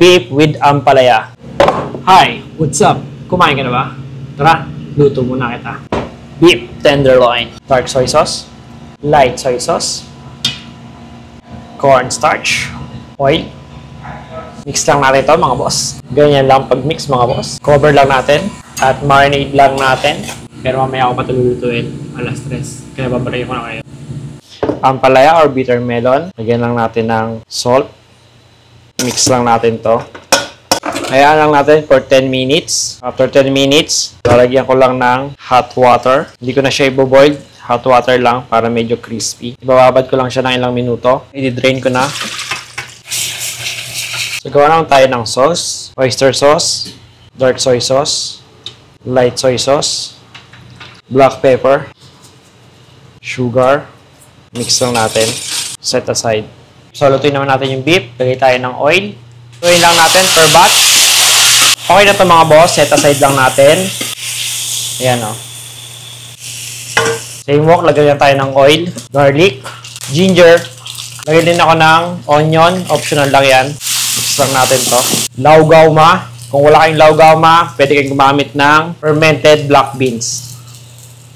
beef with ampalaya. Hi, what's up? Kumain ka na ba? Tara, luto muna kita. Beef tenderloin. Dark soy sauce, light soy sauce, cornstarch, oil. Mix lang natin ito mga boss. Ganyan lang pag-mix mga boss. Cover lang natin at marinate lang natin. Pero mamaya ako patululutuin. Alas 3. Kaya babarayin ko na kayo. Ampalaya or bitter melon. Lagyan lang natin ng salt. Mix lang natin to. Hayaan lang natin for 10 minutes. After 10 minutes, lalagyan ko lang ng hot water. Hindi ko na siya i-boil. Hot water lang para medyo crispy. Ibababad ko lang siya ng ilang minuto. I-drain ko na. So, gawa naman tayo ng sauce. Oyster sauce, dark soy sauce, light soy sauce, black pepper, sugar. Mix lang natin. Set aside. So, lutuin naman natin yung beef. Lagay tayo ng oil. Lutuin lang natin per batch. Okay na to mga boss. Set aside lang natin. Ayan o. Same walk. Lagyan tayo ng oil, garlic, ginger. Lagay din ako ng onion. Optional lang yan. Mix lang natin to. Laugawma. Kung wala kayong laugawma, pwede kayong gumamit ng fermented black beans.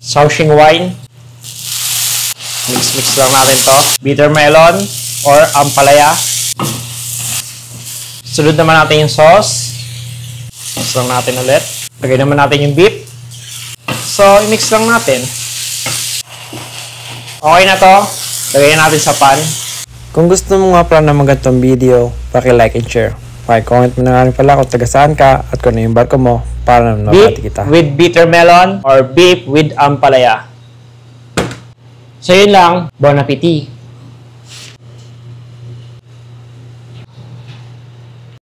Shaoxing wine. Mix lang natin to. Bitter melon or ampalaya. Sunod naman natin yung sauce. Mix lang natin ulit. Lagay naman natin yung beef. So, i-mix lang natin. Okay na to. Lagay natin sa pan. Kung gusto mo nga pala ng magandang video, paki-like and share. Paki-comment mo na nga rin pala kung taga saan ka at kung ano yung barko mo para naman mabati kita. Beef with bitter melon or beef with ampalaya. So yun lang. Bon appetit!